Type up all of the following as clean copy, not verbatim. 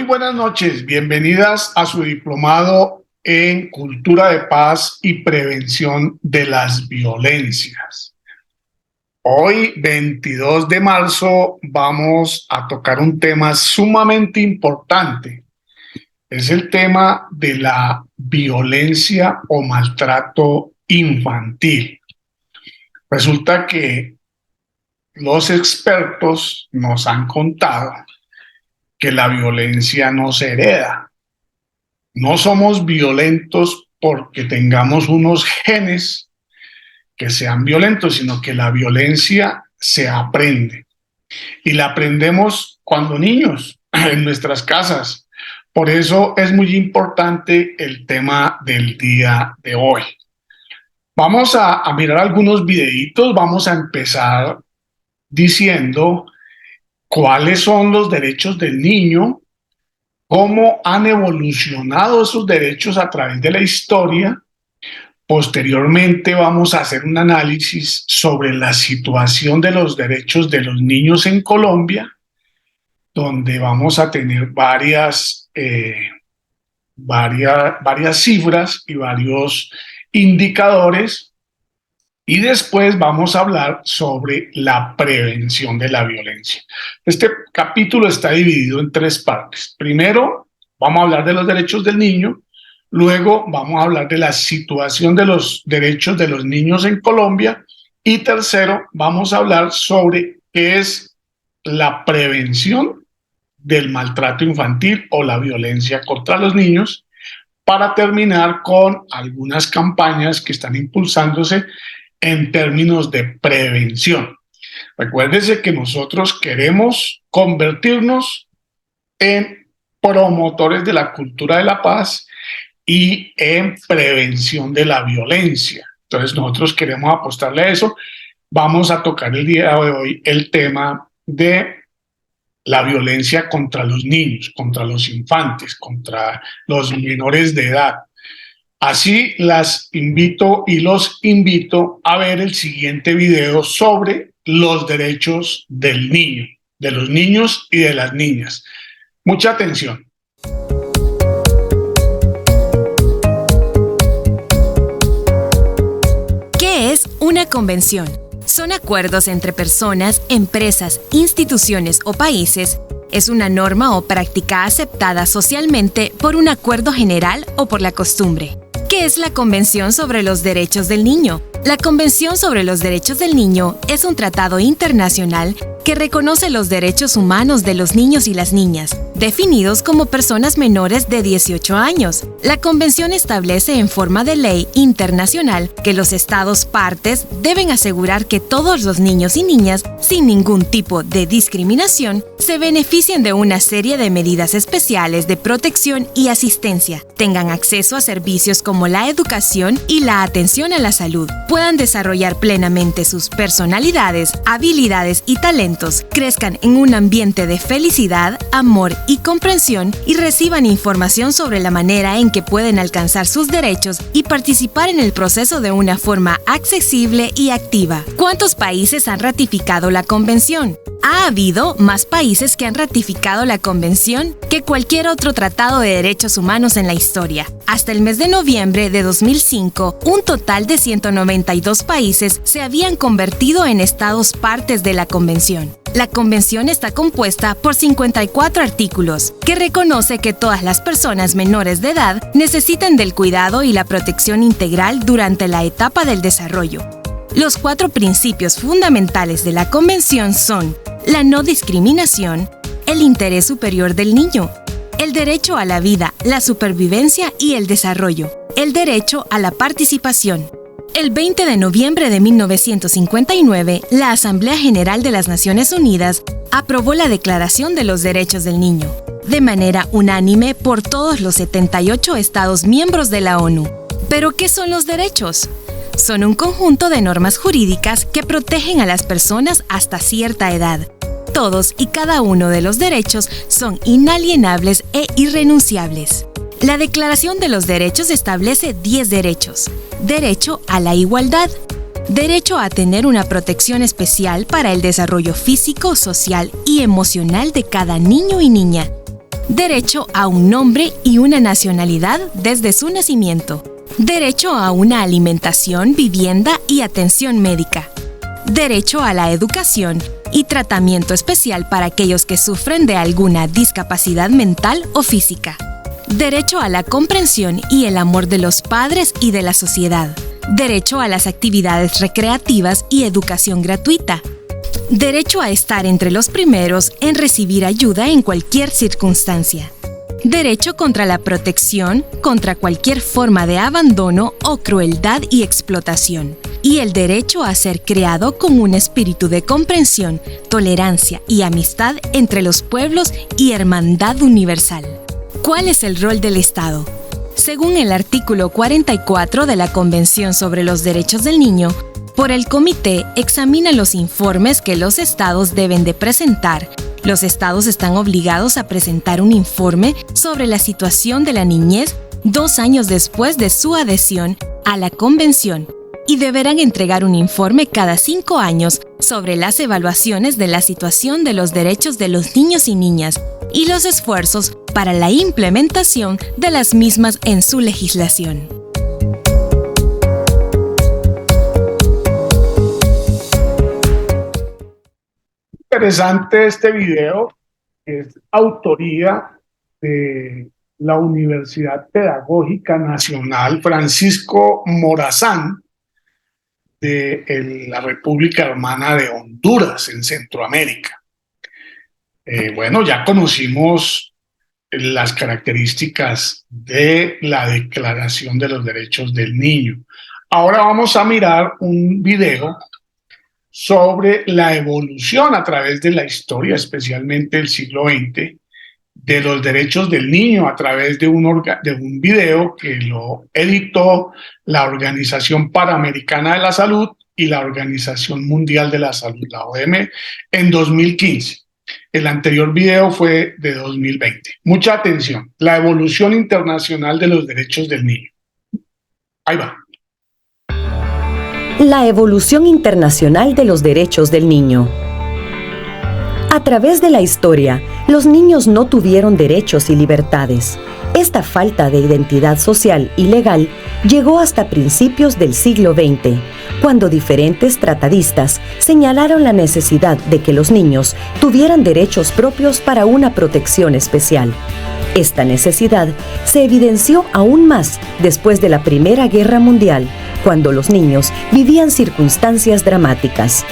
buenas noches, bienvenidas a su diplomado en Cultura de Paz y Prevención de las Violencias. Hoy, 22 de marzo, vamos a tocar un tema sumamente importante. Es el tema de la violencia o maltrato infantil. Resulta que los expertos nos han contado que la violencia no se hereda. No somos violentos porque tengamos unos genes que sean violentos, sino que la violencia se aprende. Y la aprendemos cuando niños, en nuestras casas. Por eso es muy importante el tema del día de hoy. Vamos a mirar algunos videitos. Vamos a empezar diciendo cuáles son los derechos del niño, cómo han evolucionado esos derechos a través de la historia. Posteriormente vamos a hacer un análisis sobre la situación de los derechos de los niños en Colombia, donde vamos a tener varias cifras y varios indicadores. Y después vamos a hablar sobre la prevención de la violencia. Este capítulo está dividido en 3 partes. Primero, vamos a hablar de los derechos del niño. Luego, vamos a hablar de la situación de los derechos de los niños en Colombia. Y tercero, vamos a hablar sobre qué es la prevención del maltrato infantil o la violencia contra los niños, para terminar con algunas campañas que están impulsándose en términos de prevención. Recuérdense que nosotros queremos convertirnos en promotores de la cultura de la paz y en prevención de la violencia. Entonces nosotros queremos apostarle a eso. Vamos a tocar el día de hoy el tema de la violencia contra los niños, contra los infantes, contra los menores de edad. Así las invito y los invito a ver el siguiente video sobre los derechos del niño, de los niños y de las niñas. Mucha atención. ¿Qué es una convención? Son acuerdos entre personas, empresas, instituciones o países. Es una norma o práctica aceptada socialmente por un acuerdo general o por la costumbre. ¿Qué es la Convención sobre los Derechos del Niño? La Convención sobre los Derechos del Niño es un tratado internacional que reconoce los derechos humanos de los niños y las niñas, definidos como personas menores de 18 años. La Convención establece en forma de ley internacional que los Estados partes deben asegurar que todos los niños y niñas, sin ningún tipo de discriminación, se beneficien de una serie de medidas especiales de protección y asistencia, tengan acceso a servicios como la educación y la atención a la salud, puedan desarrollar plenamente sus personalidades, habilidades y talentos, crezcan en un ambiente de felicidad, amor y comprensión y reciban información sobre la manera en que pueden alcanzar sus derechos y participar en el proceso de una forma accesible y activa. ¿Cuántos países han ratificado la Convención? Ha habido más países que han ratificado la Convención que cualquier otro tratado de derechos humanos en la historia. Hasta el mes de noviembre de 2005, un total de 192 países se habían convertido en estados partes de la Convención. La Convención está compuesta por 54 artículos, que reconoce que todas las personas menores de edad necesitan del cuidado y la protección integral durante la etapa del desarrollo. Los 4 principios fundamentales de la Convención son la no discriminación, el interés superior del niño, el derecho a la vida, la supervivencia y el desarrollo, el derecho a la participación. El 20 de noviembre de 1959, la Asamblea General de las Naciones Unidas aprobó la Declaración de los Derechos del Niño, de manera unánime por todos los 78 Estados miembros de la ONU. ¿Pero qué son los derechos? Son un conjunto de normas jurídicas que protegen a las personas hasta cierta edad. Todos y cada uno de los derechos son inalienables e irrenunciables. La Declaración de los Derechos establece 10 derechos. Derecho a la igualdad. Derecho a tener una protección especial para el desarrollo físico, social y emocional de cada niño y niña. Derecho a un nombre y una nacionalidad desde su nacimiento. Derecho a una alimentación, vivienda y atención médica. Derecho a la educación y tratamiento especial para aquellos que sufren de alguna discapacidad mental o física. Derecho a la comprensión y el amor de los padres y de la sociedad. Derecho a las actividades recreativas y educación gratuita. Derecho a estar entre los primeros en recibir ayuda en cualquier circunstancia. Derecho contra la protección, contra cualquier forma de abandono o crueldad y explotación. Y el derecho a ser creado con un espíritu de comprensión, tolerancia y amistad entre los pueblos y hermandad universal. ¿Cuál es el rol del Estado? Según el artículo 44 de la Convención sobre los Derechos del Niño, por el Comité examina los informes que los estados deben de presentar. Los estados están obligados a presentar un informe sobre la situación de la niñez 2 años después de su adhesión a la Convención y deberán entregar un informe cada 5 años sobre las evaluaciones de la situación de los derechos de los niños y niñas y los esfuerzos para la implementación de las mismas en su legislación. Interesante este video, que es autoría de la Universidad Pedagógica Nacional Francisco Morazán de la República Hermana de Honduras en Centroamérica. Bueno, ya conocimos las características de la Declaración de los Derechos del Niño. Ahora vamos a mirar un video sobre la evolución a través de la historia, especialmente del siglo XX, de los derechos del niño a través de un video que lo editó la Organización Panamericana de la Salud y la Organización Mundial de la Salud, la OMS, en 2015. El anterior video fue de 2020. Mucha atención. La evolución internacional de los derechos del niño. Ahí va. La evolución internacional de los derechos del niño. A través de la historia, los niños no tuvieron derechos y libertades. Esta falta de identidad social y legal llegó hasta principios del siglo XX, cuando diferentes tratadistas señalaron la necesidad de que los niños tuvieran derechos propios para una protección especial. Esta necesidad se evidenció aún más después de la Primera Guerra Mundial, cuando los niños vivían circunstancias dramáticas.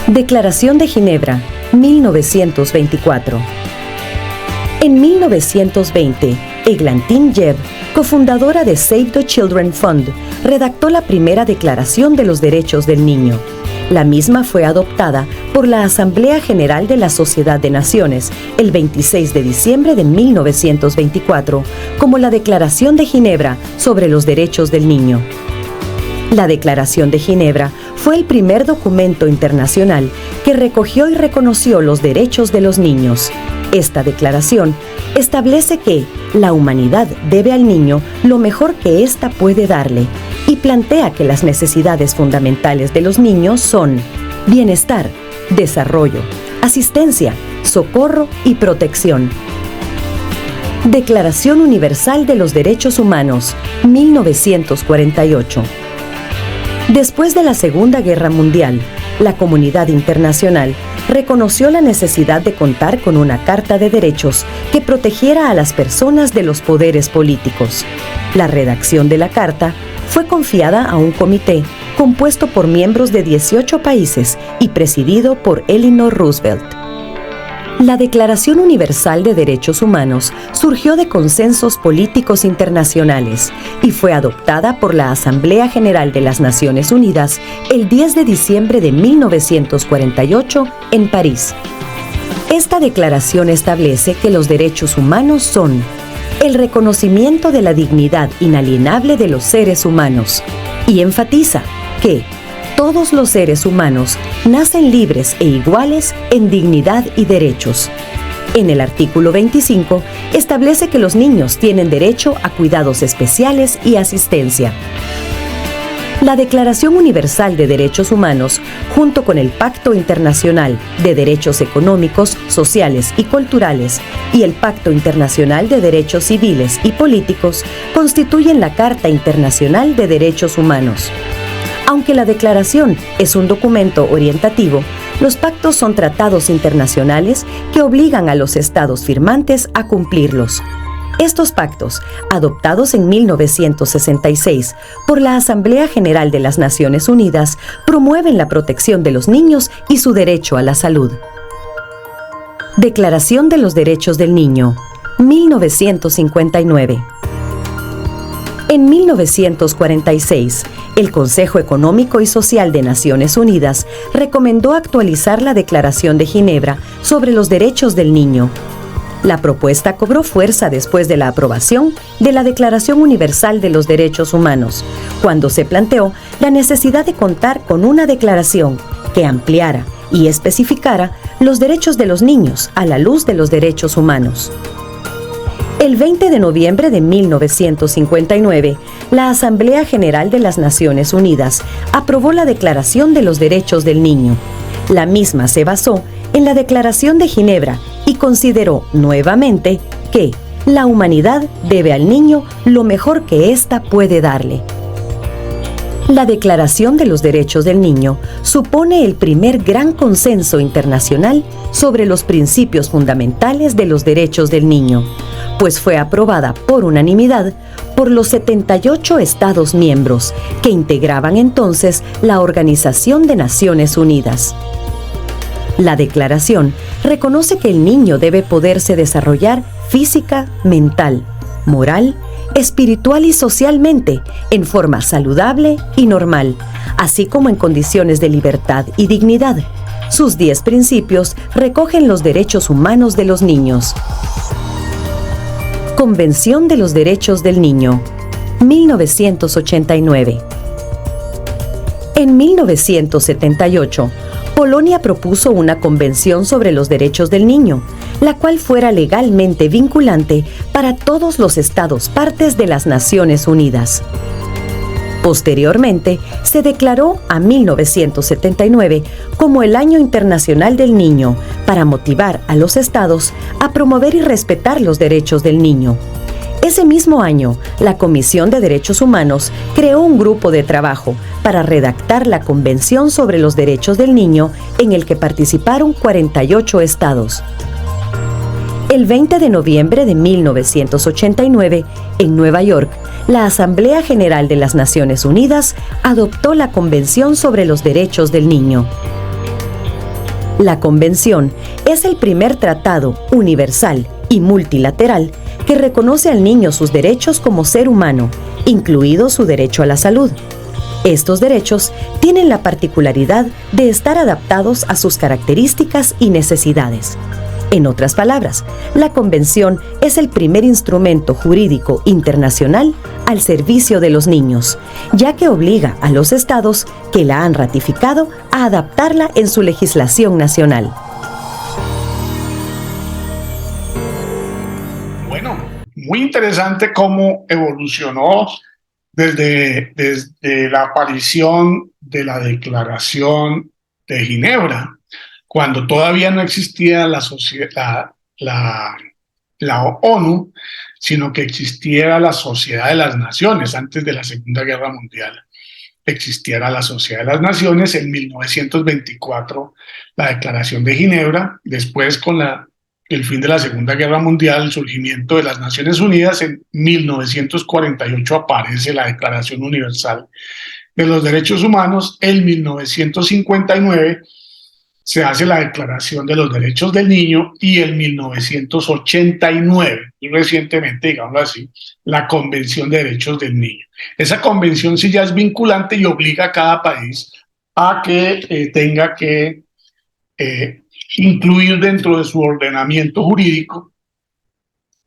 Declaración de Ginebra, 1924. En 1920, Eglantine Jebb, cofundadora de Save the Children Fund, redactó la primera Declaración de los Derechos del Niño. La misma fue adoptada por la Asamblea General de la Sociedad de Naciones el 26 de diciembre de 1924 como la Declaración de Ginebra sobre los Derechos del Niño. La Declaración de Ginebra fue el primer documento internacional que recogió y reconoció los derechos de los niños. Esta declaración establece que la humanidad debe al niño lo mejor que ésta puede darle y plantea que las necesidades fundamentales de los niños son bienestar, desarrollo, asistencia, socorro y protección. Declaración Universal de los Derechos Humanos, 1948. Después de la Segunda Guerra Mundial, la comunidad internacional reconoció la necesidad de contar con una Carta de Derechos que protegiera a las personas de los poderes políticos. La redacción de la Carta fue confiada a un comité compuesto por miembros de 18 países y presidido por Eleanor Roosevelt. La Declaración Universal de Derechos Humanos surgió de consensos políticos internacionales y fue adoptada por la Asamblea General de las Naciones Unidas el 10 de diciembre de 1948 en París. Esta declaración establece que los derechos humanos son el reconocimiento de la dignidad inalienable de los seres humanos y enfatiza que todos los seres humanos nacen libres e iguales en dignidad y derechos. En el artículo 25 establece que los niños tienen derecho a cuidados especiales y asistencia. La Declaración Universal de Derechos Humanos, junto con el Pacto Internacional de Derechos Económicos, Sociales y Culturales y el Pacto Internacional de Derechos Civiles y Políticos, constituyen la Carta Internacional de Derechos Humanos. Aunque la declaración es un documento orientativo, los pactos son tratados internacionales que obligan a los estados firmantes a cumplirlos. Estos pactos, adoptados en 1966 por la Asamblea General de las Naciones Unidas, promueven la protección de los niños y su derecho a la salud. Declaración de los Derechos del Niño, 1959. En 1946, el Consejo Económico y Social de Naciones Unidas recomendó actualizar la Declaración de Ginebra sobre los Derechos del Niño. La propuesta cobró fuerza después de la aprobación de la Declaración Universal de los Derechos Humanos, cuando se planteó la necesidad de contar con una declaración que ampliara y especificara los derechos de los niños a la luz de los derechos humanos. El 20 de noviembre de 1959, la Asamblea General de las Naciones Unidas aprobó la Declaración de los Derechos del Niño. La misma se basó en la Declaración de Ginebra y consideró nuevamente que la humanidad debe al niño lo mejor que ésta puede darle. La Declaración de los Derechos del Niño supone el primer gran consenso internacional sobre los principios fundamentales de los derechos del niño, pues fue aprobada por unanimidad por los 78 Estados miembros que integraban entonces la Organización de Naciones Unidas. La declaración reconoce que el niño debe poderse desarrollar física, mental, moral, espiritual y socialmente en forma saludable y normal, así como en condiciones de libertad y dignidad. Sus 10 principios recogen los derechos humanos de los niños. Convención de los Derechos del Niño, 1989. En 1978, Polonia propuso una convención sobre los derechos del niño, la cual fuera legalmente vinculante para todos los estados partes de las Naciones Unidas. Posteriormente, se declaró a 1979 como el Año Internacional del Niño para motivar a los estados a promover y respetar los derechos del niño. Ese mismo año, la Comisión de Derechos Humanos creó un grupo de trabajo para redactar la Convención sobre los Derechos del Niño, en el que participaron 48 estados. El 20 de noviembre de 1989, en Nueva York, la Asamblea General de las Naciones Unidas adoptó la Convención sobre los Derechos del Niño. La Convención es el primer tratado universal y multilateral que reconoce al niño sus derechos como ser humano, incluido su derecho a la salud. Estos derechos tienen la particularidad de estar adaptados a sus características y necesidades. En otras palabras, la Convención es el primer instrumento jurídico internacional al servicio de los niños, ya que obliga a los estados que la han ratificado a adaptarla en su legislación nacional. Bueno, muy interesante cómo evolucionó desde la aparición de la Declaración de Ginebra, cuando todavía no existía la ONU, sino que existiera la Sociedad de las Naciones. Antes de la Segunda Guerra Mundial existiera la Sociedad de las Naciones. En 1924 la Declaración de Ginebra, después con el fin de la Segunda Guerra Mundial, el surgimiento de las Naciones Unidas. En 1948 aparece la Declaración Universal de los Derechos Humanos. En 1959 se hace la Declaración de los Derechos del Niño, y en 1989, y recientemente, digámoslo así, la Convención de Derechos del Niño. Esa convención sí ya es vinculante y obliga a cada país a que tenga que incluir dentro de su ordenamiento jurídico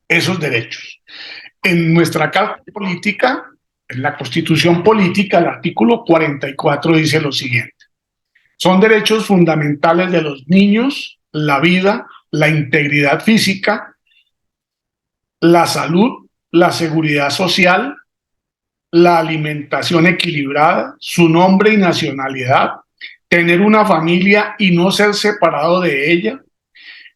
esos derechos. En nuestra Carta Política, en la Constitución Política, el artículo 44 dice lo siguiente: son derechos fundamentales de los niños la vida, la integridad física, la salud, la seguridad social, la alimentación equilibrada, su nombre y nacionalidad, tener una familia y no ser separado de ella,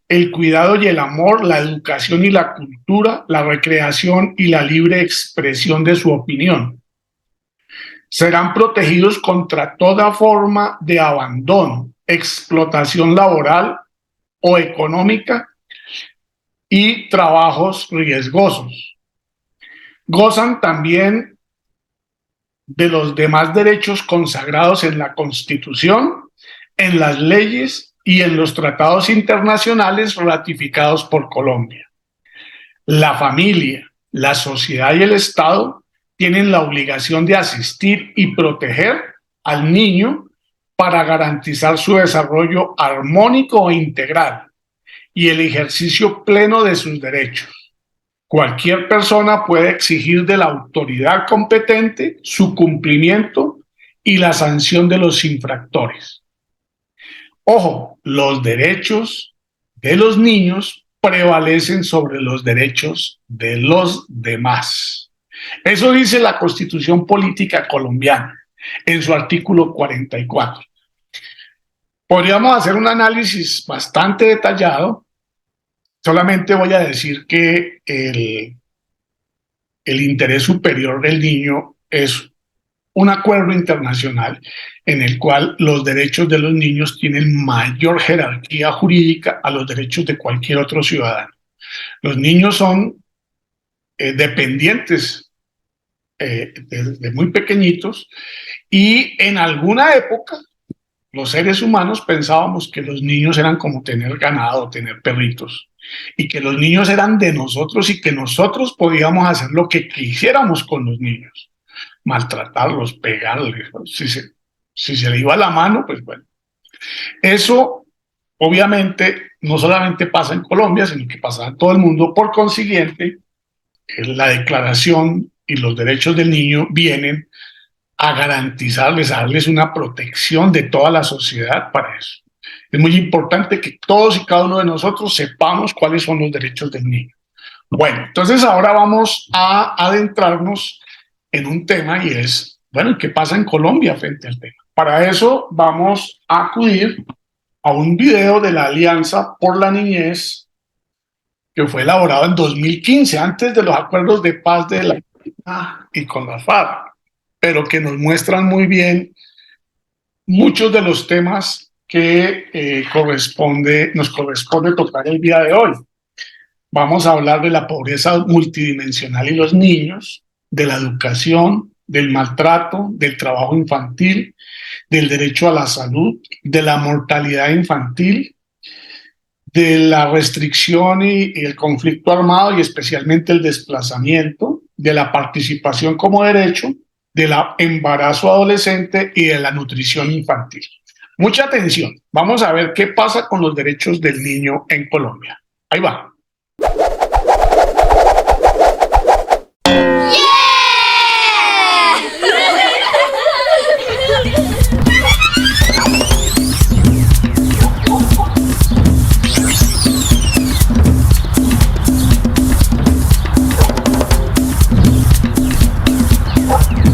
el cuidado y el amor, la educación y la cultura, la recreación y la libre expresión de su opinión. Serán protegidos contra toda forma de abandono, explotación laboral o económica y trabajos riesgosos. Gozan también de los demás derechos consagrados en la Constitución, en las leyes y en los tratados internacionales ratificados por Colombia. La familia, la sociedad y el Estado tienen la obligación de asistir y proteger al niño para garantizar su desarrollo armónico e integral y el ejercicio pleno de sus derechos. Cualquier persona puede exigir de la autoridad competente su cumplimiento y la sanción de los infractores. Ojo, los derechos de los niños prevalecen sobre los derechos de los demás. Eso dice la Constitución Política Colombiana en su artículo 44. Podríamos hacer un análisis bastante detallado. Solamente voy a decir que el interés superior del niño es un acuerdo internacional en el cual los derechos de los niños tienen mayor jerarquía jurídica a los derechos de cualquier otro ciudadano. Los niños son dependientes desde muy pequeñitos y en alguna época los seres humanos pensábamos que los niños eran como tener ganado, tener perritos, y que los niños eran de nosotros y que nosotros podíamos hacer lo que quisiéramos con los niños, maltratarlos, pegarles, si se le iba la mano, pues bueno. Eso obviamente no solamente pasa en Colombia, sino que pasa en todo el mundo. Por consiguiente, la Declaración y los derechos del niño vienen a garantizarles, a darles una protección de toda la sociedad para eso. Es muy importante que todos y cada uno de nosotros sepamos cuáles son los derechos del niño. Bueno, entonces ahora vamos a adentrarnos en un tema y es, bueno, ¿qué pasa en Colombia frente al tema? Para eso vamos a acudir a un video de la Alianza por la Niñez que fue elaborado en 2015, antes de los acuerdos de paz de la y con la FARC, pero que nos muestran muy bien muchos de los temas que nos corresponde tocar el día de hoy. Vamos a hablar de la pobreza multidimensional y los niños, de la educación, del maltrato, del trabajo infantil, del derecho a la salud, de la mortalidad infantil, de la restricción y el conflicto armado y especialmente el desplazamiento, de la participación como derecho, del embarazo adolescente y de la nutrición infantil. Mucha atención, vamos a ver qué pasa con los derechos del niño en Colombia. Ahí va.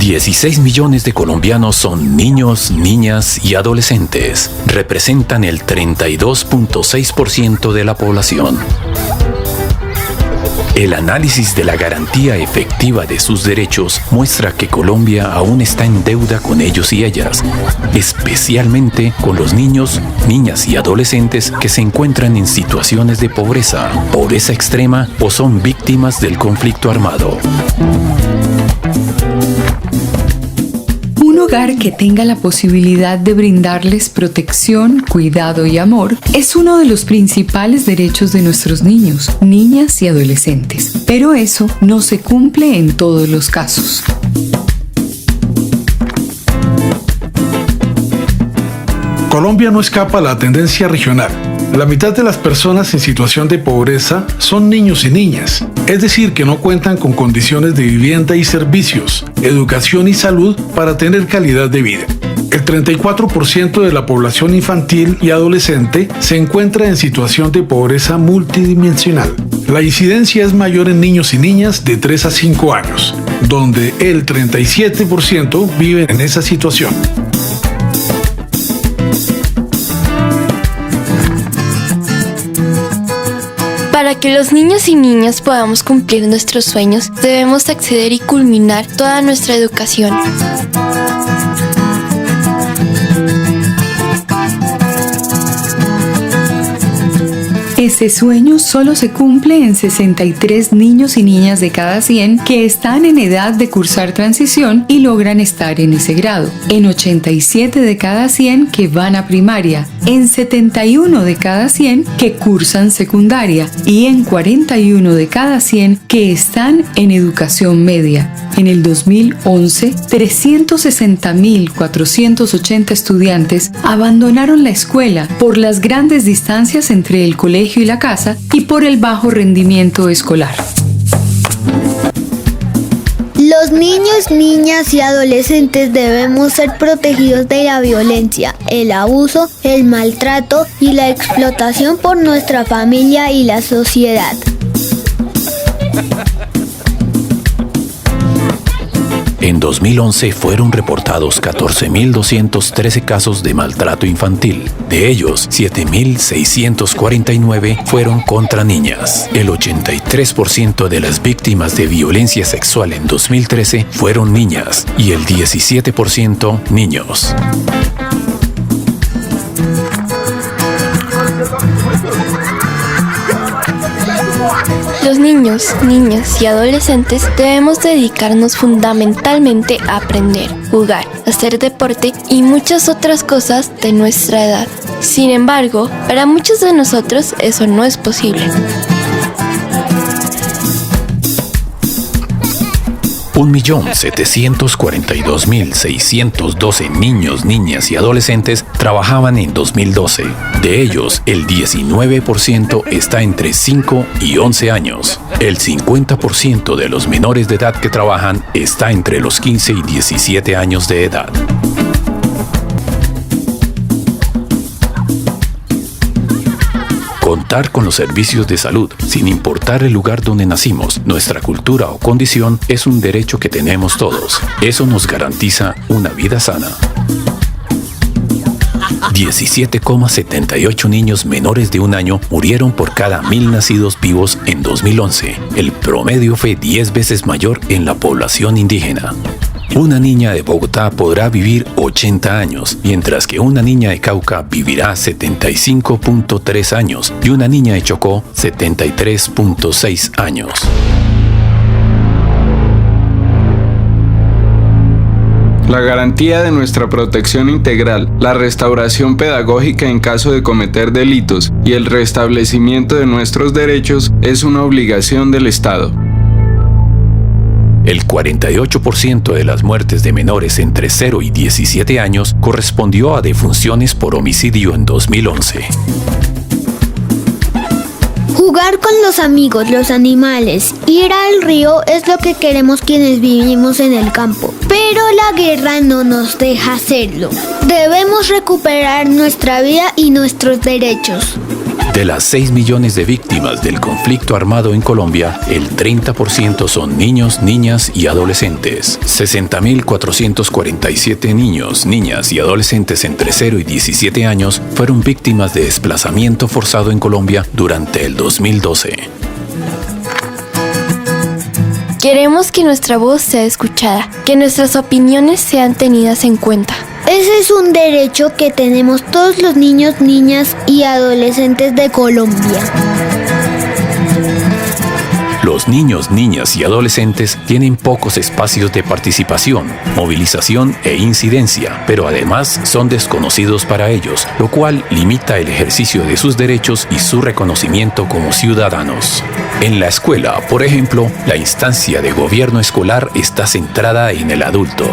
16 millones de colombianos son niños, niñas y adolescentes. Representan el 32.6% de la población. El análisis de la garantía efectiva de sus derechos muestra que Colombia aún está en deuda con ellos y ellas, especialmente con los niños, niñas y adolescentes que se encuentran en situaciones de pobreza, pobreza extrema o son víctimas del conflicto armado. Un hogar que tenga la posibilidad de brindarles protección, cuidado y amor es uno de los principales derechos de nuestros niños, niñas y adolescentes. Pero eso no se cumple en todos los casos. Colombia no escapa a la tendencia regional. La mitad de las personas en situación de pobreza son niños y niñas, es decir, que no cuentan con condiciones de vivienda y servicios, educación y salud para tener calidad de vida. El 34% de la población infantil y adolescente se encuentra en situación de pobreza multidimensional. La incidencia es mayor en niños y niñas de 3 a 5 años. donde el 37% vive en esa situación. Para que los niños y niñas podamos cumplir nuestros sueños, debemos acceder y culminar toda nuestra educación. Ese sueño solo se cumple en 63 niños y niñas de cada 100 que están en edad de cursar transición y logran estar en ese grado, en 87 de cada 100 que van a primaria, en 71 de cada 100 que cursan secundaria y en 41 de cada 100 que están en educación media. En el 2011, 360.480 estudiantes abandonaron la escuela por las grandes distancias entre el colegio y la casa y por el bajo rendimiento escolar. Los niños, niñas y adolescentes debemos ser protegidos de la violencia, el abuso, el maltrato y la explotación por nuestra familia y la sociedad. En 2011 fueron reportados 14.213 casos de maltrato infantil. De ellos, 7.649 fueron contra niñas. El 83% de las víctimas de violencia sexual en 2013 fueron niñas y el 17% niños. Los niños, niñas y adolescentes debemos dedicarnos fundamentalmente a aprender, jugar, hacer deporte y muchas otras cosas de nuestra edad. Sin embargo, para muchos de nosotros eso no es posible. 1.742.612 niños, niñas y adolescentes trabajaban en 2012. De ellos, el 19% está entre 5 y 11 años. El 50% de los menores de edad que trabajan está entre los 15 y 17 años de edad. Contar con los servicios de salud, sin importar el lugar donde nacimos, nuestra cultura o condición, es un derecho que tenemos todos. Eso nos garantiza una vida sana. 17,78 niños menores de un año murieron por cada 1.000 nacidos vivos en 2011. El promedio fue 10 veces mayor en la población indígena. Una niña de Bogotá podrá vivir 80 años, mientras que una niña de Cauca vivirá 75.3 años y una niña de Chocó 73.6 años. La garantía de nuestra protección integral, la restauración pedagógica en caso de cometer delitos y el restablecimiento de nuestros derechos es una obligación del Estado. El 48% de las muertes de menores entre 0 y 17 años correspondió a defunciones por homicidio en 2011. Jugar con los amigos, los animales, ir al río es lo que queremos quienes vivimos en el campo. Pero la guerra no nos deja hacerlo. Debemos recuperar nuestra vida y nuestros derechos. De las 6 millones de víctimas del conflicto armado en Colombia, el 30% son niños, niñas y adolescentes. 60.447 niños, niñas y adolescentes entre 0 y 17 años fueron víctimas de desplazamiento forzado en Colombia durante el 2012. Queremos que nuestra voz sea escuchada, que nuestras opiniones sean tenidas en cuenta. Ese es un derecho que tenemos todos los niños, niñas y adolescentes de Colombia. Los niños, niñas y adolescentes tienen pocos espacios de participación, movilización e incidencia, pero además son desconocidos para ellos, lo cual limita el ejercicio de sus derechos y su reconocimiento como ciudadanos. En la escuela, por ejemplo, la instancia de gobierno escolar está centrada en el adulto.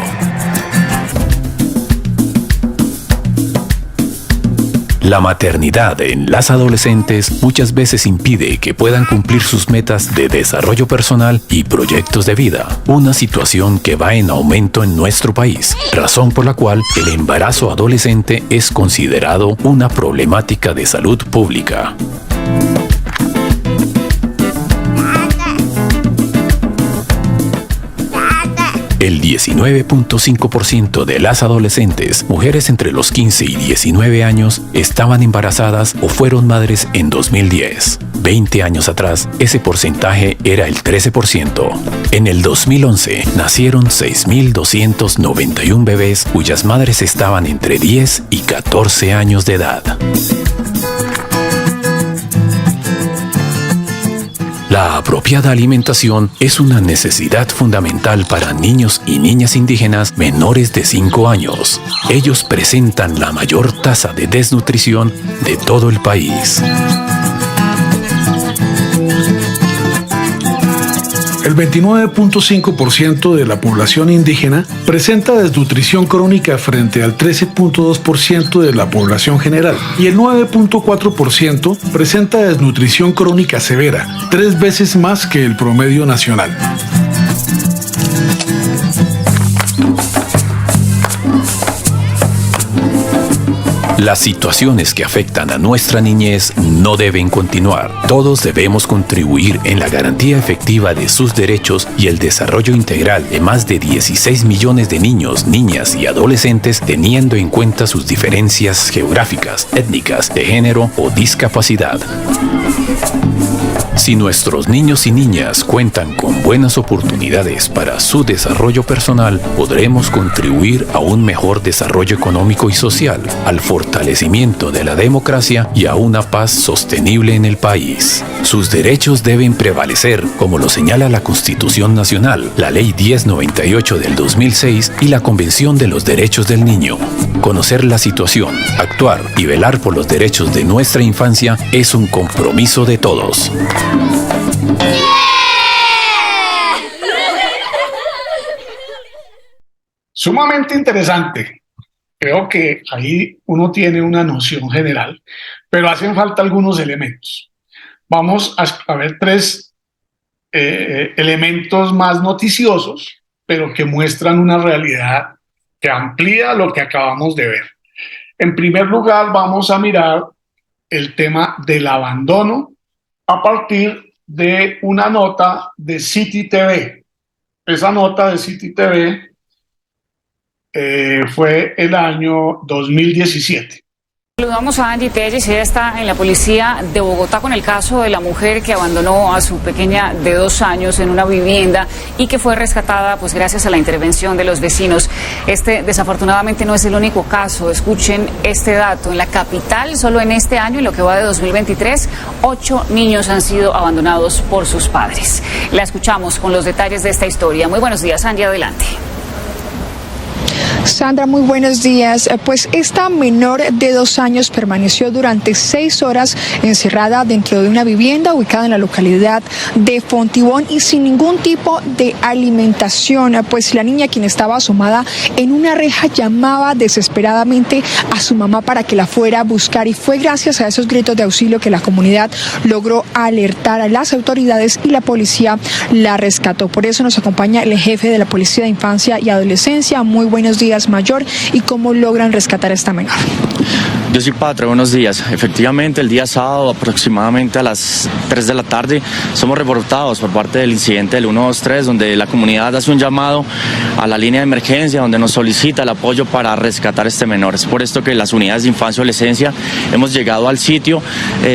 La maternidad en las adolescentes muchas veces impide que puedan cumplir sus metas de desarrollo personal y proyectos de vida, una situación que va en aumento en nuestro país, razón por la cual el embarazo adolescente es considerado una problemática de salud pública. El 19.5% de las adolescentes, mujeres entre los 15 y 19 años, estaban embarazadas o fueron madres en 2010. 20 años atrás, ese porcentaje era el 13%. En el 2011, nacieron 6.291 bebés cuyas madres estaban entre 10 y 14 años de edad. La apropiada alimentación es una necesidad fundamental para niños y niñas indígenas menores de 5 años. Ellos presentan la mayor tasa de desnutrición de todo el país. El 29.5% de la población indígena presenta desnutrición crónica frente al 13.2% de la población general y el 9.4% presenta desnutrición crónica severa, 3 veces más que el promedio nacional. Las situaciones que afectan a nuestra niñez no deben continuar. Todos debemos contribuir en la garantía efectiva de sus derechos y el desarrollo integral de más de 16 millones de niños, niñas y adolescentes, teniendo en cuenta sus diferencias geográficas, étnicas, de género o discapacidad. Si nuestros niños y niñas cuentan con buenas oportunidades para su desarrollo personal, podremos contribuir a un mejor desarrollo económico y social, al fortalecimiento de la democracia y a una paz sostenible en el país. Sus derechos deben prevalecer, como lo señala la Constitución Nacional, la Ley 1098 del 2006 y la Convención de los Derechos del Niño. Conocer la situación, actuar y velar por los derechos de nuestra infancia es un compromiso de todos. Sumamente interesante. Creo que ahí uno tiene una noción general, pero hacen falta algunos elementos. Vamos a ver 3 elementos más noticiosos, pero que muestran una realidad que amplía lo que acabamos de ver. En primer lugar, vamos a mirar el tema del abandono a partir de una nota de City TV. Esa nota de City TV fue el año 2017. Saludamos a Angie Telles, ella está en la policía de Bogotá con el caso de la mujer que abandonó a su pequeña de 2 años en una vivienda y que fue rescatada pues gracias a la intervención de los vecinos. Este desafortunadamente no es el único caso. Escuchen este dato: en la capital solo en este año, en lo que va de 2023, 8 niños han sido abandonados por sus padres. La escuchamos con los detalles de esta historia. Muy buenos días, Angie, adelante. Sandra, muy buenos días. Pues esta menor de 2 años permaneció durante 6 horas encerrada dentro de una vivienda ubicada en la localidad de Fontibón y sin ningún tipo de alimentación. Pues la niña, quien estaba asomada en una reja, llamaba desesperadamente a su mamá para que la fuera a buscar, y fue gracias a esos gritos de auxilio que la comunidad logró alertar a las autoridades y la policía la rescató. Por eso nos acompaña el jefe de la Policía de Infancia y Adolescencia. Muy buenos días, mayor, y cómo logran rescatar a esta menor. Yo soy Patre, buenos días. Efectivamente, el día sábado, aproximadamente a las 3 de la tarde, somos reportados por parte del incidente del 123, donde la comunidad hace un llamado a la línea de emergencia, donde nos solicita el apoyo para rescatar a este menor. Es por esto que las unidades de infancia y adolescencia hemos llegado al sitio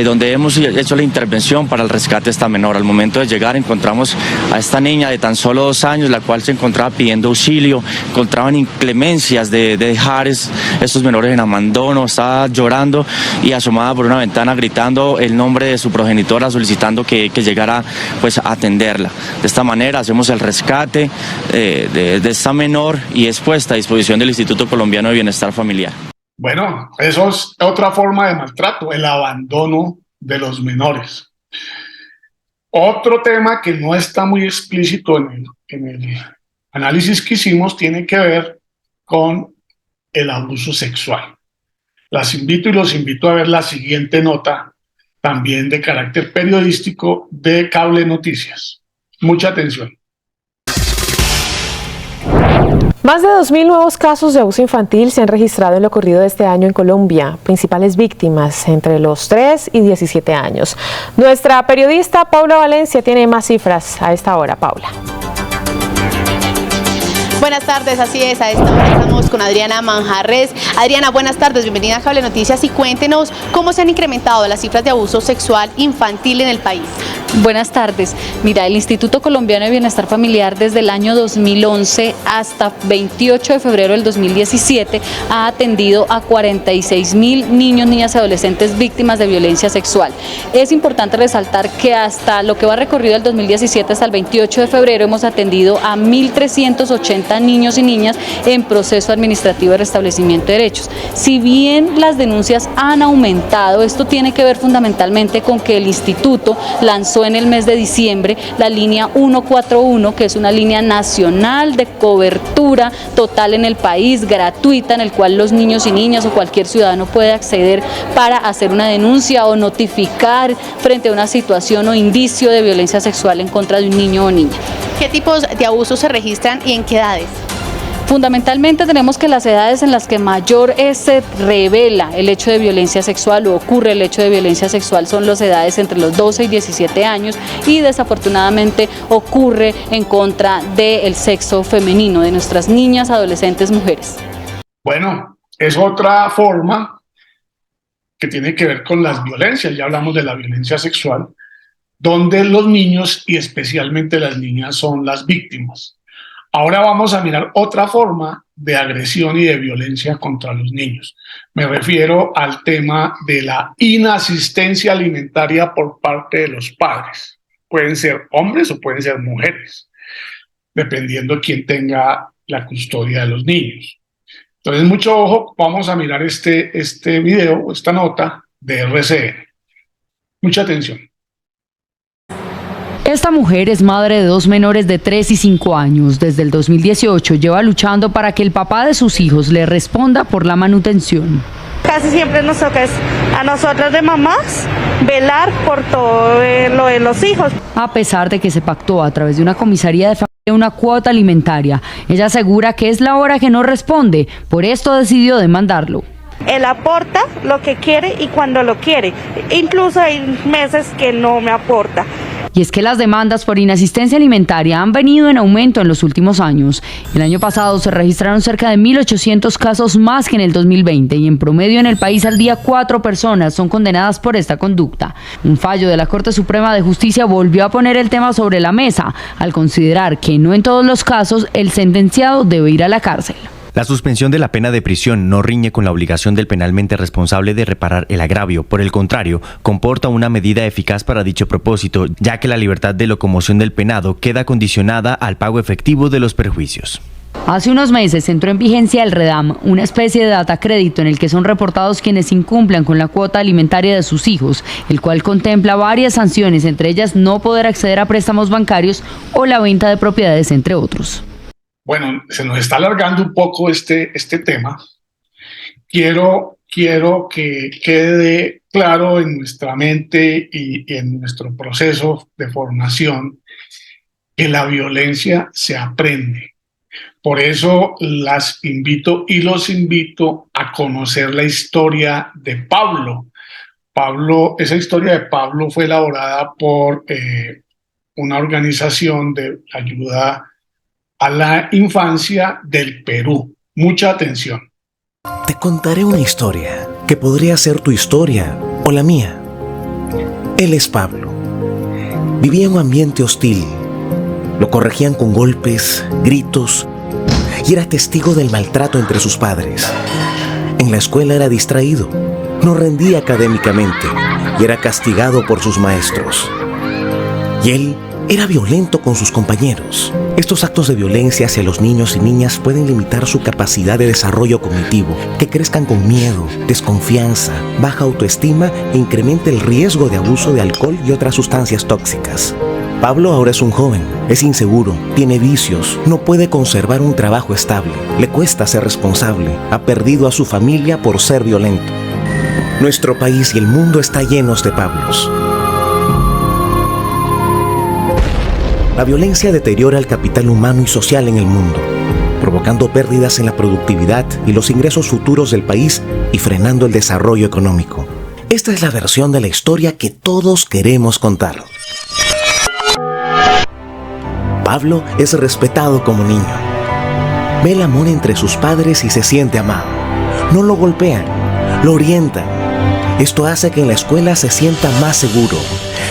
donde hemos hecho la intervención para el rescate de esta menor. Al momento de llegar encontramos a esta niña de tan solo 2 años, la cual se encontraba pidiendo auxilio, encontraban inclemencias de dejar estos menores en abandono, estaba llorando y asomada por una ventana gritando el nombre de su progenitora, solicitando que llegara pues a atenderla. De esta manera hacemos el rescate de esta menor y es puesta a disposición del Instituto Colombiano de Bienestar Familiar. Bueno, eso es otra forma de maltrato, el abandono de los menores. Otro tema que no está muy explícito en el análisis que hicimos tiene que ver con el abuso sexual. Las invito y los invito a ver la siguiente nota, también de carácter periodístico, de Cable Noticias. Mucha atención. Más de 2.000 nuevos casos de abuso infantil se han registrado en lo corrido de este año en Colombia. Principales víctimas entre los 3 y 17 años. Nuestra periodista Paula Valencia tiene más cifras a esta hora. Paula. Buenas tardes, así es, a esta hora estamos con Adriana Manjarres. Adriana, buenas tardes, bienvenida a Cable Noticias y cuéntenos cómo se han incrementado las cifras de abuso sexual infantil en el país. Buenas tardes. Mira, el Instituto Colombiano de Bienestar Familiar desde el año 2011 hasta 28 de febrero del 2017 ha atendido a 46.000 niños, niñas y adolescentes víctimas de violencia sexual. Es importante resaltar que hasta lo que va recorrido del 2017 hasta el 28 de febrero hemos atendido a 1.380 niños y niñas en proceso administrativo de restablecimiento de derechos. Si bien las denuncias han aumentado, esto tiene que ver fundamentalmente con que el instituto lanzó en el mes de diciembre la línea 141, que es una línea nacional de cobertura total en el país, gratuita, en el cual los niños y niñas o cualquier ciudadano puede acceder para hacer una denuncia o notificar frente a una situación o indicio de violencia sexual en contra de un niño o niña. ¿Qué tipos de abusos se registran y en qué edades? Fundamentalmente tenemos que las edades en las que mayor se revela el hecho de violencia sexual o ocurre el hecho de violencia sexual son las edades entre los 12 y 17 años y desafortunadamente ocurre en contra del sexo femenino, de nuestras niñas, adolescentes, mujeres. Bueno, es otra forma que tiene que ver con las violencias, ya hablamos de la violencia sexual, donde los niños y especialmente las niñas son las víctimas. Ahora vamos a mirar otra forma de agresión y de violencia contra los niños. Me refiero al tema de la inasistencia alimentaria por parte de los padres. Pueden ser hombres o pueden ser mujeres, dependiendo de quién tenga la custodia de los niños. Entonces, mucho ojo, vamos a mirar este video, esta nota de RCN. Mucha atención. Esta mujer es madre de dos menores de 3 y 5 años. Desde el 2018 lleva luchando para que el papá de sus hijos le responda por la manutención. Casi siempre nos toca a nosotras de mamás velar por todo lo de los hijos. A pesar de que se pactó a través de una comisaría de familia una cuota alimentaria, ella asegura que es la hora que no responde, por esto decidió demandarlo. Él aporta lo que quiere y cuando lo quiere, incluso hay meses que no me aporta. Y es que las demandas por inasistencia alimentaria han venido en aumento en los últimos años. El año pasado se registraron cerca de 1.800 casos más que en el 2020 y en promedio en el país al día 4 personas son condenadas por esta conducta. Un fallo de la Corte Suprema de Justicia volvió a poner el tema sobre la mesa al considerar que no en todos los casos el sentenciado debe ir a la cárcel. La suspensión de la pena de prisión no riñe con la obligación del penalmente responsable de reparar el agravio. Por el contrario, comporta una medida eficaz para dicho propósito, ya que la libertad de locomoción del penado queda condicionada al pago efectivo de los perjuicios. Hace unos meses entró en vigencia el REDAM, una especie de data crédito en el que son reportados quienes incumplan con la cuota alimentaria de sus hijos, el cual contempla varias sanciones, entre ellas no poder acceder a préstamos bancarios o la venta de propiedades, entre otros. Bueno, se nos está alargando un poco este tema. Quiero que quede claro en nuestra mente y en nuestro proceso de formación que la violencia se aprende. Por eso las invito y los invito a conocer la historia de Pablo. Esa historia de Pablo fue elaborada por una organización de ayuda a la infancia del Perú. Mucha atención. Te contaré una historia que podría ser tu historia o la mía. Él es Pablo. Vivía en un ambiente hostil. Lo corregían con golpes, gritos y era testigo del maltrato entre sus padres. En la escuela era distraído, no rendía académicamente y era castigado por sus maestros. Y él era violento con sus compañeros. Estos actos de violencia hacia los niños y niñas pueden limitar su capacidad de desarrollo cognitivo, que crezcan con miedo, desconfianza, baja autoestima e incremente el riesgo de abuso de alcohol y otras sustancias tóxicas. Pablo ahora es un joven, es inseguro, tiene vicios, no puede conservar un trabajo estable, le cuesta ser responsable, ha perdido a su familia por ser violento. Nuestro país y el mundo está llenos de Pablos. La violencia deteriora el capital humano y social en el mundo, provocando pérdidas en la productividad y los ingresos futuros del país y frenando el desarrollo económico. Esta es la versión de la historia que todos queremos contar. Pablo es respetado como niño. ve el amor entre sus padres y se siente amado. No lo golpean, lo orientan. Esto hace que en la escuela se sienta más seguro,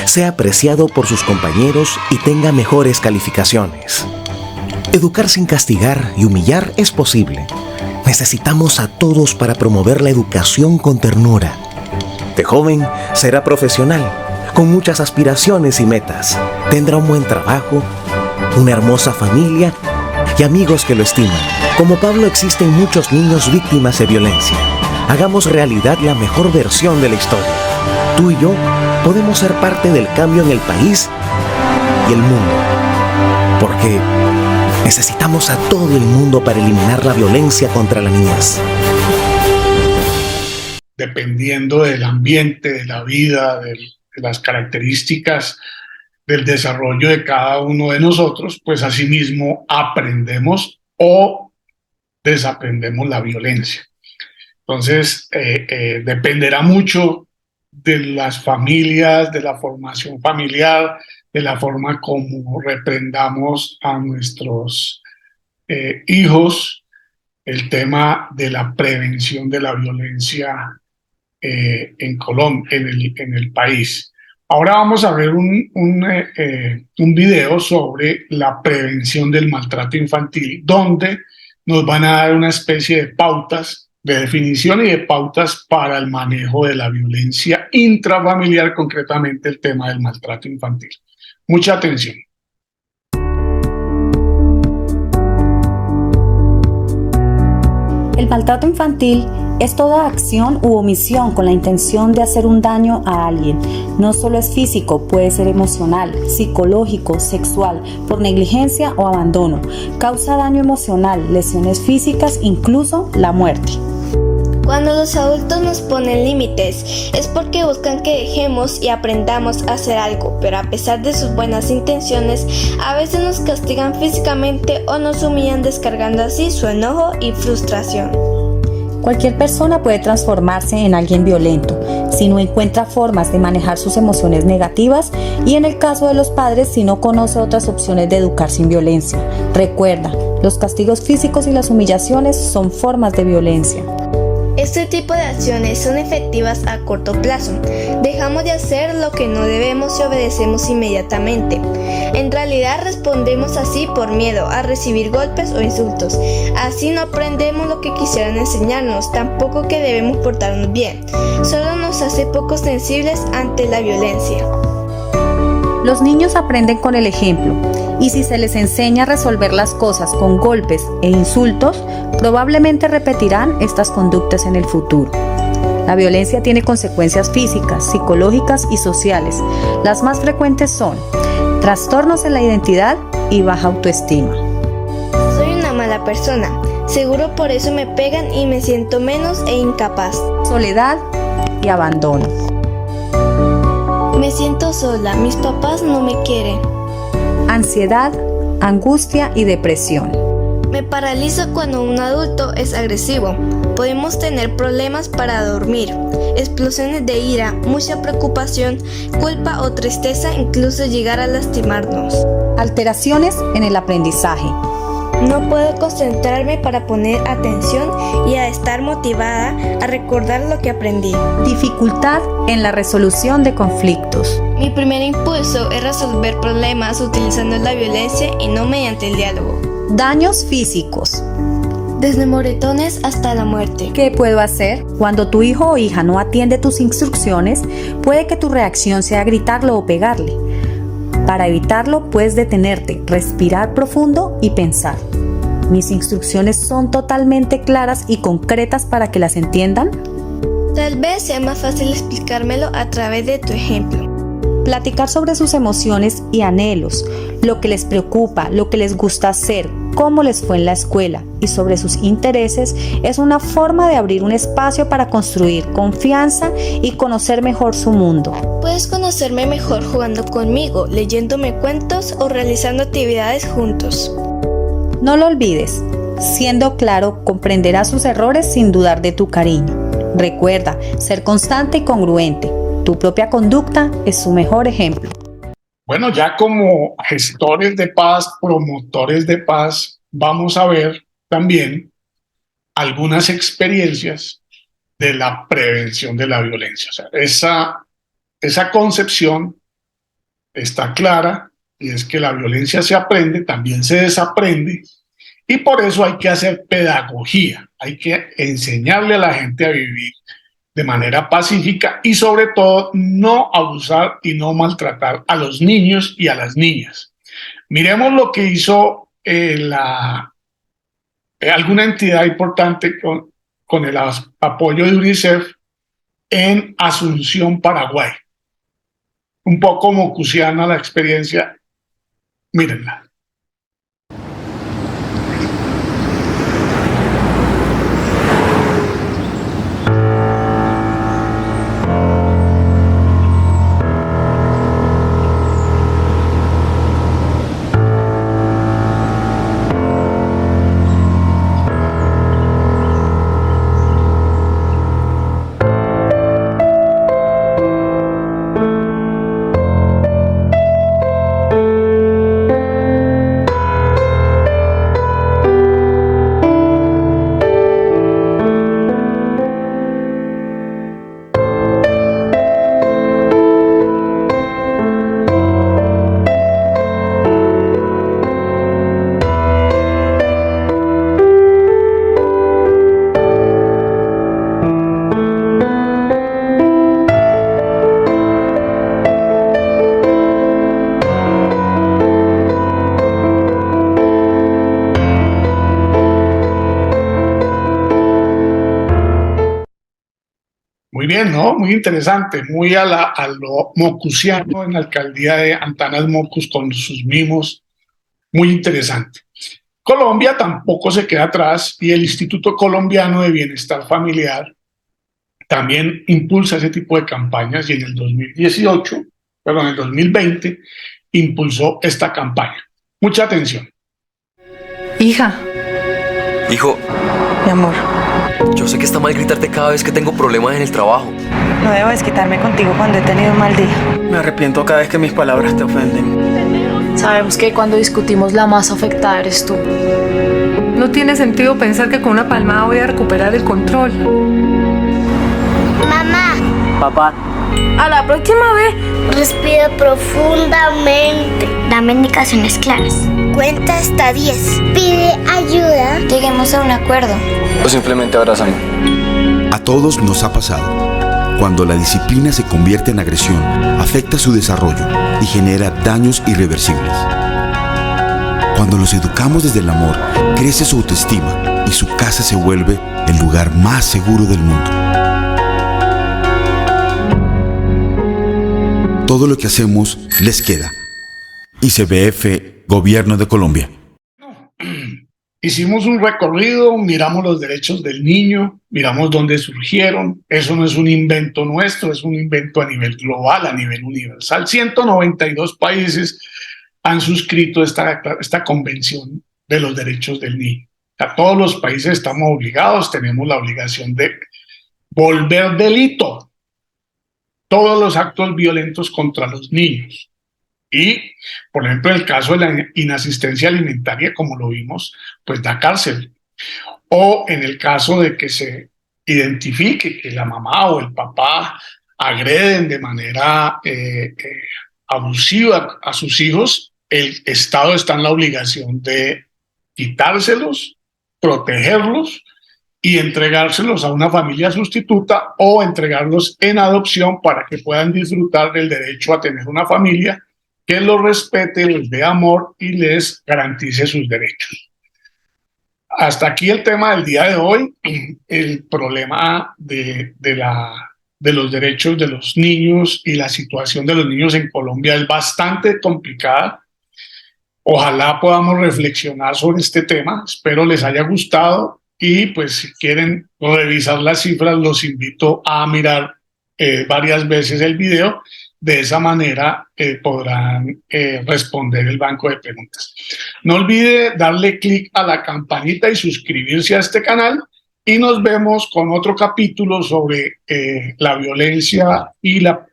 sea apreciado por sus compañeros y tenga mejores calificaciones. Educar sin castigar y humillar es posible. Necesitamos a todos para promover la educación con ternura. De joven será profesional, con muchas aspiraciones y metas. Tendrá un buen trabajo, una hermosa familia y amigos que lo estiman. Como Pablo, existen muchos niños víctimas de violencia. Hagamos realidad la mejor versión de la historia. Tú y yo podemos ser parte del cambio en el país y el mundo. Porque necesitamos a todo el mundo para eliminar la violencia contra la niñez. Dependiendo del ambiente, de la vida, de las características del desarrollo de cada uno de nosotros, pues asimismo aprendemos o desaprendemos la violencia. Entonces, dependerá mucho de las familias, de la formación familiar, de la forma como reprendamos a nuestros hijos, el tema de la prevención de la violencia en Colombia, en el país. Ahora vamos a ver un video sobre la prevención del maltrato infantil, donde nos van a dar una especie de pautas, de definición y de pautas para el manejo de la violencia intrafamiliar, concretamente el tema del maltrato infantil. Mucha atención. El maltrato infantil es toda acción u omisión con la intención de hacer un daño a alguien. No solo es físico, puede ser emocional, psicológico, sexual, por negligencia o abandono. Causa daño emocional, lesiones físicas, incluso la muerte. Cuando los adultos nos ponen límites, es porque buscan que dejemos y aprendamos a hacer algo, pero a pesar de sus buenas intenciones, a veces nos castigan físicamente o nos humillan descargando así su enojo y frustración. Cualquier persona puede transformarse en alguien violento si no encuentra formas de manejar sus emociones negativas y en el caso de los padres si no conoce otras opciones de educar sin violencia. Recuerda, los castigos físicos y las humillaciones son formas de violencia. Este tipo de acciones son efectivas a corto plazo. Dejamos de hacer lo que no debemos y obedecemos inmediatamente. En realidad respondemos así por miedo a recibir golpes o insultos. Así no aprendemos lo que quisieran enseñarnos, tampoco que debemos portarnos bien. Solo nos hace poco sensibles ante la violencia. Los niños aprenden con el ejemplo, y si se les enseña a resolver las cosas con golpes e insultos, probablemente repetirán estas conductas en el futuro. La violencia tiene consecuencias físicas, psicológicas y sociales. Las más frecuentes son trastornos en la identidad y baja autoestima. Soy una mala persona, seguro por eso me pegan y me siento menos e incapaz. Soledad y abandono. Me siento sola, mis papás no me quieren. Ansiedad, angustia y depresión. Me paralizo cuando un adulto es agresivo. Podemos tener problemas para dormir, explosiones de ira, mucha preocupación, culpa o tristeza, incluso llegar a lastimarnos. Alteraciones en el aprendizaje. No puedo concentrarme para poner atención y a estar motivada a recordar lo que aprendí. Dificultad en la resolución de conflictos. Mi primer impulso es resolver problemas utilizando la violencia y no mediante el diálogo. Daños físicos. Desde moretones hasta la muerte. ¿Qué puedo hacer? Cuando tu hijo o hija no atiende tus instrucciones, puede que tu reacción sea gritarlo o pegarle. Para evitarlo, puedes detenerte, respirar profundo y pensar. ¿Mis instrucciones son totalmente claras y concretas para que las entiendan? Tal vez sea más fácil explicármelo a través de tu ejemplo. Platicar sobre sus emociones y anhelos, lo que les preocupa, lo que les gusta hacer, cómo les fue en la escuela y sobre sus intereses es una forma de abrir un espacio para construir confianza y conocer mejor su mundo. Puedes conocerme mejor jugando conmigo, leyéndome cuentos o realizando actividades juntos. No lo olvides, siendo claro, comprenderás sus errores sin dudar de tu cariño. Recuerda, ser constante y congruente. Tu propia conducta es su mejor ejemplo. Bueno, ya como gestores de paz, promotores de paz, vamos a ver también algunas experiencias de la prevención de la violencia. O sea, esa concepción está clara, y es que la violencia se aprende, también se desaprende, y por eso hay que hacer pedagogía, hay que enseñarle a la gente a vivir de manera pacífica y sobre todo no abusar y no maltratar a los niños y a las niñas. Miremos lo que hizo alguna entidad importante con el apoyo de UNICEF en Asunción, Paraguay. Un poco mocusiana la experiencia, mírenla. Muy bien, ¿no? Muy interesante, muy a lo mocusiano en la alcaldía de Antanas Mocus con sus mimos, muy interesante. Colombia tampoco se queda atrás y el Instituto Colombiano de Bienestar Familiar también impulsa ese tipo de campañas y en el 2020 impulsó esta campaña. Mucha atención. Hija. Hijo. Mi amor. Yo sé que está mal gritarte cada vez que tengo problemas en el trabajo. No debo desquitarme contigo cuando he tenido un mal día. Me arrepiento cada vez que mis palabras te ofenden. Sabemos que cuando discutimos la más afectada eres tú. No tiene sentido pensar que con una palmada voy a recuperar el control. Mamá. Papá. A la próxima vez, respira profundamente. Dame indicaciones claras. Cuenta hasta 10. Pide ayuda. Lleguemos a un acuerdo. O simplemente abrázame. A todos nos ha pasado. Cuando la disciplina se convierte en agresión, afecta su desarrollo y genera daños irreversibles. Cuando los educamos desde el amor, crece su autoestima y su casa se vuelve el lugar más seguro del mundo. Todo lo que hacemos les queda. ICBF, Gobierno de Colombia. Hicimos un recorrido, miramos los derechos del niño, miramos dónde surgieron. Eso no es un invento nuestro, es un invento a nivel global, a nivel universal. 192 países han suscrito esta convención de los derechos del niño. A todos los países estamos obligados, tenemos la obligación de volver delito todos los actos violentos contra los niños. Y, por ejemplo, en el caso de la inasistencia alimentaria, como lo vimos, pues da cárcel. O en el caso de que se identifique que la mamá o el papá agreden de manera abusiva a sus hijos, el Estado está en la obligación de quitárselos, protegerlos y entregárselos a una familia sustituta o entregarlos en adopción para que puedan disfrutar del derecho a tener una familia que los respete, les dé amor y les garantice sus derechos. Hasta aquí el tema del día de hoy. El problema de los derechos de los niños y la situación de los niños en Colombia es bastante complicada. Ojalá podamos reflexionar sobre este tema. Espero les haya gustado y pues si quieren revisar las cifras los invito a mirar varias veces el video. De esa manera podrán responder el banco de preguntas. No olvide darle clic a la campanita y suscribirse a este canal y nos vemos con otro capítulo sobre la violencia y la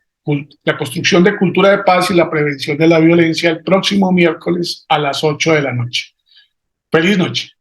construcción de cultura de paz y la prevención de la violencia el próximo miércoles a las 8 de la noche. Feliz noche.